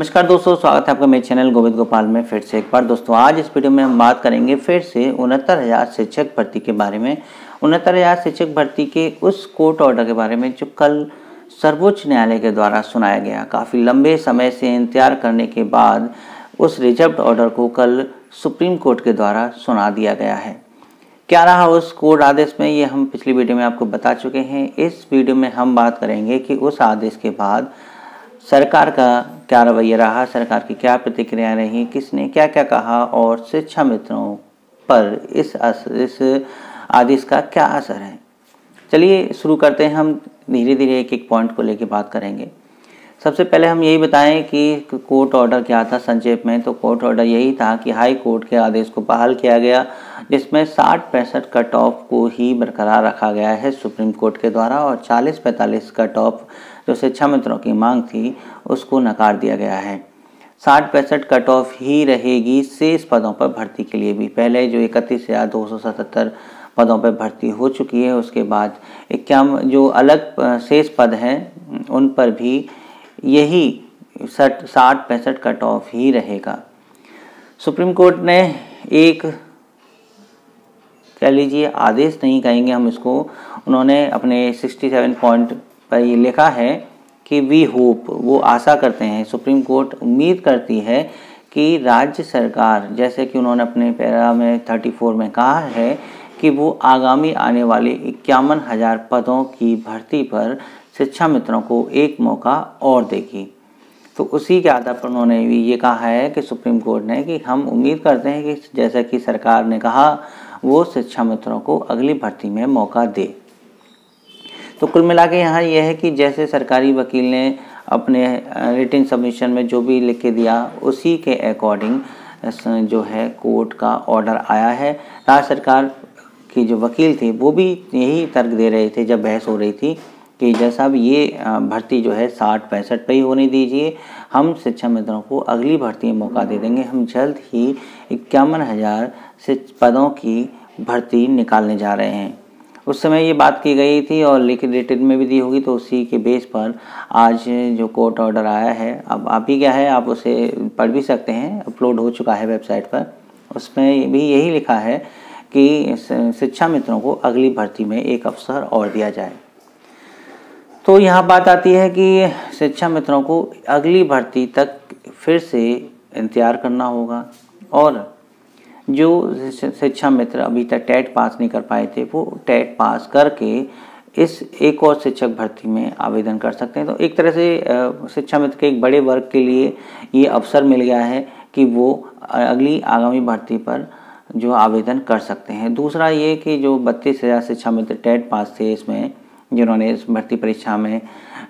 नमस्कार दोस्तों, स्वागत है आपका मेरे चैनल गोविंद गोपाल में फिर से एक बार। दोस्तों आज इस वीडियो में हम बात करेंगे फिर से 69,000 शिक्षक भर्ती के बारे में। 69,000 शिक्षक भर्ती के उस कोर्ट ऑर्डर के बारे में जो कल सर्वोच्च न्यायालय के द्वारा सुनाया गया। काफ़ी लंबे समय से इंतजार करने के बाद उस रिजर्व्ड ऑर्डर को कल सुप्रीम कोर्ट के द्वारा सुना दिया गया है। क्या रहा उस कोर्ट आदेश में, ये हम पिछली वीडियो में आपको बता चुके हैं। इस वीडियो में हम बात करेंगे कि उस आदेश के बाद सरकार का क्या रवैया रहा, सरकार की क्या प्रतिक्रिया रही, किसने क्या क्या कहा और शिक्षा मित्रों पर इस आदेश का क्या असर है। चलिए शुरू करते हैं। हम धीरे धीरे एक एक पॉइंट को लेकर बात करेंगे। सबसे पहले हम यही बताएं कि कोर्ट ऑर्डर क्या था संक्षेप में। तो कोर्ट ऑर्डर यही था कि हाई कोर्ट के आदेश को बहाल किया गया, जिसमें 60-65 कट ऑफ को ही बरकरार रखा गया है सुप्रीम कोर्ट के द्वारा, और 40-45 कट ऑफ जो शिक्षा मित्रों की मांग थी उसको नकार दिया गया है। 60-65 कट ऑफ ही रहेगी शेष पदों पर भर्ती के लिए भी। पहले जो 31,277 पदों पर भर्ती हो चुकी है, उसके बाद 51 जो अलग शेष पद हैं उन पर भी यही 60-65 कट ऑफ ही रहेगा। सुप्रीम कोर्ट ने एक कह लीजिए आदेश नहीं कहेंगे हम इसको, उन्होंने अपने 67 पॉइंट पर ये लिखा है कि वी होप, वो आशा करते हैं, सुप्रीम कोर्ट उम्मीद करती है कि राज्य सरकार, जैसे कि उन्होंने अपने पैरा में 34 में कहा है कि वो आगामी आने वाले 51,000 पदों की भर्ती पर शिक्षा मित्रों को एक मौका और देगी। तो उसी के आधार पर उन्होंने भी ये कहा है कि सुप्रीम कोर्ट ने कि हम उम्मीद करते हैं कि जैसा कि सरकार ने कहा वो शिक्षा मित्रों को अगली भर्ती में मौका दे। तो कुल मिला के यहाँ यह है कि जैसे सरकारी वकील ने अपने रिटन सबमिशन में जो भी लिख के दिया उसी के अकॉर्डिंग जो है कोर्ट का ऑर्डर आया है। राज्य सरकार की जो वकील थे वो भी यही तर्क दे रहे थे जब बहस हो रही थी कि जैसा भी ये भर्ती जो है 60-65 पे ही होने दीजिए, हम शिक्षा मित्रों को अगली भर्ती में मौका दे देंगे। हम जल्द ही 51,000 पदों की भर्ती निकालने जा रहे हैं। उस समय ये बात की गई थी और लिखित रिटन में भी दी होगी। तो उसी के बेस पर आज जो कोर्ट ऑर्डर आया है, अब अभी क्या है आप उसे पढ़ भी सकते हैं, अपलोड हो चुका है वेबसाइट पर। उसमें भी यही लिखा है कि शिक्षा मित्रों को अगली भर्ती में एक अवसर और दिया जाए। तो यहाँ बात आती है कि शिक्षा मित्रों को अगली भर्ती तक फिर से इंतजार करना होगा, और जो शिक्षा मित्र अभी तक टेट पास नहीं कर पाए थे वो टेट पास करके इस एक और शिक्षक भर्ती में आवेदन कर सकते हैं। तो एक तरह से शिक्षा मित्र के एक बड़े वर्ग के लिए ये अवसर मिल गया है कि वो अगली आगामी भर्ती पर जो आवेदन कर सकते हैं। दूसरा ये कि जो 32,000 शिक्षा मित्र टेट पास थे, इसमें जिन्होंने इस भर्ती परीक्षा में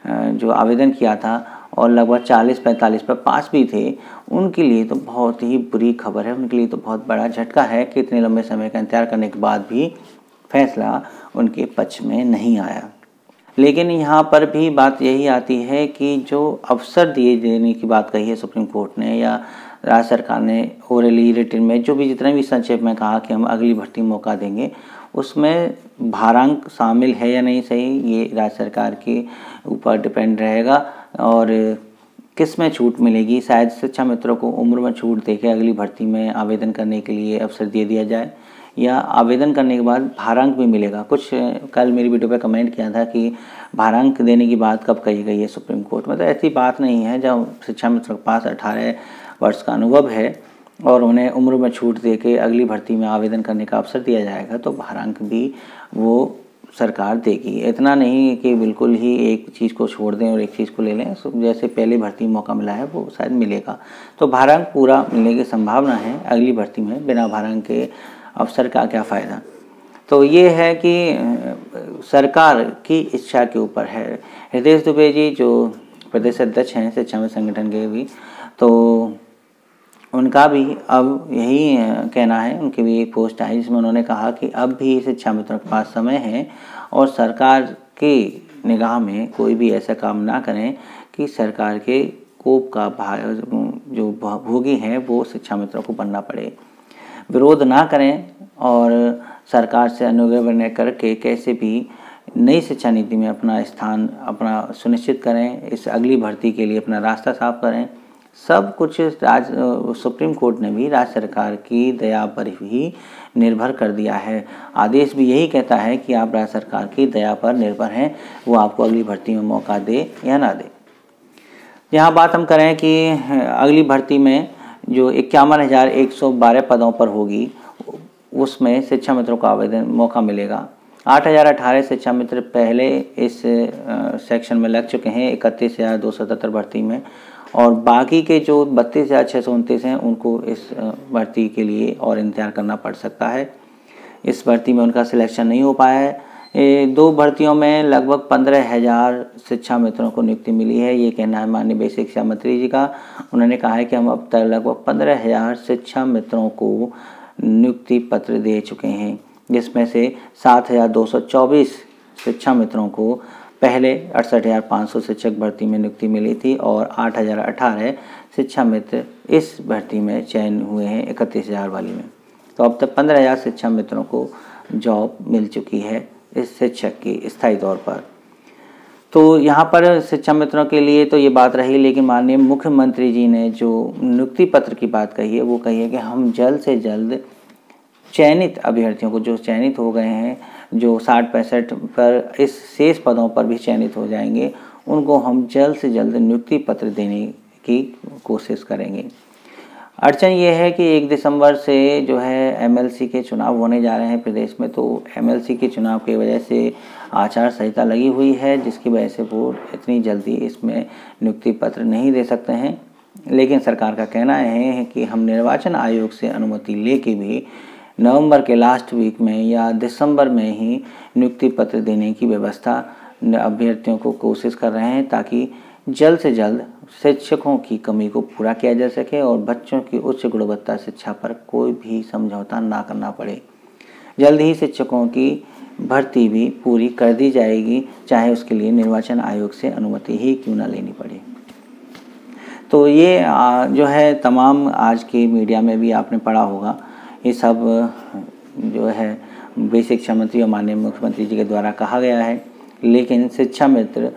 जो आवेदन किया था और लगभग 40-45 पर पास भी थे, उनके लिए तो बहुत ही बुरी खबर है। उनके लिए तो बहुत बड़ा झटका है कि इतने लंबे समय का इंतजार करने के बाद भी फैसला उनके पक्ष में नहीं आया। लेकिन यहाँ पर भी बात यही आती है कि जो अवसर दिए देने की बात कही है सुप्रीम कोर्ट ने या राज्य सरकार ने ओरली रिटन में जो भी जितने भी संक्षेप में कहा कि हम अगली भर्ती मौका देंगे, उसमें भारांक शामिल है या नहीं सही, ये राज्य सरकार के ऊपर डिपेंड रहेगा। और किस में छूट मिलेगी, शायद शिक्षा मित्रों को उम्र में छूट देके अगली भर्ती में आवेदन करने के लिए अवसर दे दिया जाए, या आवेदन करने के बाद भारांक भी मिलेगा। कुछ कल मेरी वीडियो पे कमेंट किया था कि भारांक देने की बात कब कही गई है सुप्रीम कोर्ट में। तो ऐसी बात नहीं है। जब शिक्षा मित्रों के पास 18 वर्ष का अनुभव है और उन्हें उम्र में छूट दे के अगली भर्ती में आवेदन करने का अवसर दिया जाएगा तो भारांक भी वो सरकार देगी। इतना नहीं कि बिल्कुल ही एक चीज़ को छोड़ दें और एक चीज़ को ले लें। जैसे पहले भर्ती मौका मिला है वो शायद मिलेगा। तो भारांक पूरा मिलने की संभावना है अगली भर्ती में। बिना भारांक के अवसर का क्या फ़ायदा। तो ये है कि सरकार की इच्छा के ऊपर है। हृदय दुबे जी जो प्रदेश अध्यक्ष हैं शिक्षा में संगठन के भी, तो उनका भी अब यही कहना है। उनकी भी एक पोस्ट आई जिसमें उन्होंने कहा कि अब भी शिक्षा मित्रों के पास समय है और सरकार के निगाह में कोई भी ऐसा काम ना करें कि सरकार के कोप का जो भोगी है वो शिक्षा मित्रों को बनना पड़े। विरोध ना करें और सरकार से अनुग्रह करके कैसे भी नई शिक्षा नीति में अपना स्थान अपना सुनिश्चित करें। इस अगली भर्ती के लिए अपना रास्ता साफ करें। सब कुछ सुप्रीम कोर्ट ने भी राज्य सरकार की दया पर ही निर्भर कर दिया है। आदेश भी यही कहता है कि आप राज्य सरकार की दया पर निर्भर हैं, वो आपको अगली भर्ती में मौका दे या ना दे। यहाँ बात हम करें कि अगली भर्ती में जो 51,112 पदों पर होगी, उसमें शिक्षा मित्रों को आवेदन मौका मिलेगा। 8,018 शिक्षा मित्र पहले इस सेक्शन में लग चुके हैं 31,277 भर्ती में, और बाकी के जो 32,629 हैं उनको इस भर्ती के लिए और इंतजार करना पड़ सकता है। इस भर्ती में उनका सिलेक्शन नहीं हो पाया है। 2 भर्तियों में लगभग 15,000 शिक्षा मित्रों को नियुक्ति मिली है, ये कहना है माननीय बेसिक शिक्षा मंत्री जी का। उन्होंने कहा है कि हम अब तक लगभग 15,000 शिक्षा मित्रों को नियुक्ति पत्र दे चुके हैं, जिसमें से 7,224 शिक्षा मित्रों को पहले 68,500 शिक्षक भर्ती में नियुक्ति मिली थी और 8,018 शिक्षा मित्र इस भर्ती में चयन हुए हैं 31,000 वाली में। तो अब तक 15,000 शिक्षा मित्रों को जॉब मिल चुकी है इस शिक्षक की स्थायी तौर पर। तो यहाँ पर शिक्षा मित्रों के लिए तो ये बात रही, लेकिन माननीय मुख्यमंत्री जी ने जो नियुक्ति पत्र की बात कही है वो कही है कि हम जल्द से जल्द चयनित अभ्यर्थियों को, जो चयनित हो गए हैं, जो 60-65 पर इस शेष पदों पर भी चयनित हो जाएंगे, उनको हम जल्द से जल्द नियुक्ति पत्र देने की कोशिश करेंगे। अड़चन ये है कि 1 दिसंबर से जो है एमएलसी के चुनाव होने जा रहे हैं प्रदेश में, तो एमएलसी के चुनाव की वजह से आचार संहिता लगी हुई है, जिसकी वजह से वो इतनी जल्दी इसमें नियुक्ति पत्र नहीं दे सकते हैं। लेकिन सरकार का कहना है कि हम निर्वाचन आयोग से अनुमति लेके भी नवंबर के लास्ट वीक में या दिसंबर में ही नियुक्ति पत्र देने की व्यवस्था अभ्यर्थियों को कोशिश कर रहे हैं, ताकि जल्द से जल्द शिक्षकों की कमी को पूरा किया जा सके और बच्चों की उच्च गुणवत्ता शिक्षा पर कोई भी समझौता ना करना पड़े। जल्द ही शिक्षकों की भर्ती भी पूरी कर दी जाएगी, चाहे उसके लिए निर्वाचन आयोग से अनुमति ही क्यों ना लेनी पड़े। तो ये जो है तमाम आज के मीडिया में भी आपने पढ़ा होगा, ये सब जो है बेसिक शिक्षा मंत्री और माननीय मुख्यमंत्री जी के द्वारा कहा गया है। लेकिन शिक्षा मित्र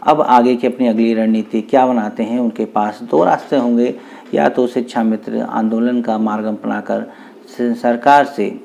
अब आगे की अपनी अगली रणनीति क्या बनाते हैं, उनके पास 2 रास्ते होंगे। या तो शिक्षा मित्र आंदोलन का मार्ग अपनाकर सरकार से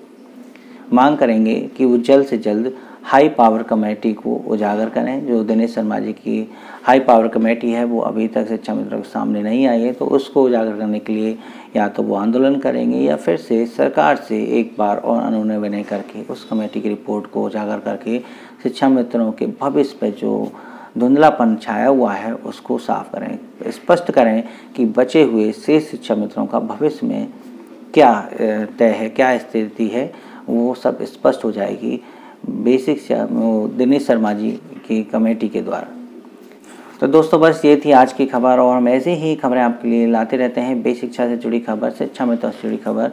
मांग करेंगे कि वो जल्द से जल्द हाई पावर कमेटी को उजागर करें। जो दिनेश शर्मा जी की हाई पावर कमेटी है वो अभी तक शिक्षा मित्रों के सामने नहीं आई है, तो उसको उजागर करने के लिए या तो वो आंदोलन करेंगे या फिर से सरकार से एक बार और अनुनय विनय करके उस कमेटी की रिपोर्ट को उजागर करके शिक्षा मित्रों के भविष्य पर जो धुंधलापन छाया हुआ है उसको साफ करें, स्पष्ट करें कि बचे हुए शेष शिक्षा मित्रों का भविष्य में क्या तय है, क्या स्थिति है, वो सब स्पष्ट हो जाएगी बेसिक दिनेश शर्मा जी की कमेटी के द्वारा। तो दोस्तों बस ये थी आज की खबर, और हम ऐसे ही खबरें आपके लिए लाते रहते हैं। बेसिक शिक्षा से जुड़ी खबर, शिक्षा मित्रों से जुड़ी खबर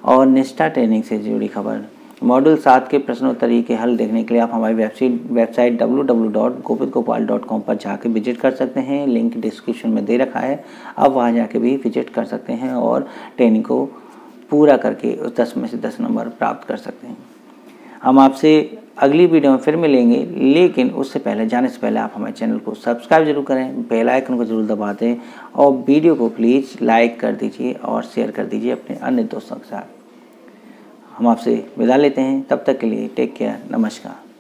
और निष्ठा ट्रेनिंग से जुड़ी खबर। मॉड्यूल 7 के प्रश्नोत्तरी के हल देखने के लिए आप हमारी वेबसाइट www.gopitgopal.com पर जाके विजिट कर सकते हैं। लिंक डिस्क्रिप्शन में दे रखा है, आप वहाँ जाके भी विजिट कर सकते हैं और ट्रेनिंग को पूरा करके 10 में से 10 नंबर प्राप्त कर सकते हैं। हम आपसे अगली वीडियो में फिर मिलेंगे, लेकिन उससे पहले जाने से पहले आप हमारे चैनल को सब्सक्राइब जरूर करें, बेल आइकन को जरूर दबा दें और वीडियो को प्लीज़ लाइक कर दीजिए और शेयर कर दीजिए अपने अन्य दोस्तों के साथ। हम आपसे विदा लेते हैं, तब तक के लिए टेक केयर, नमस्कार।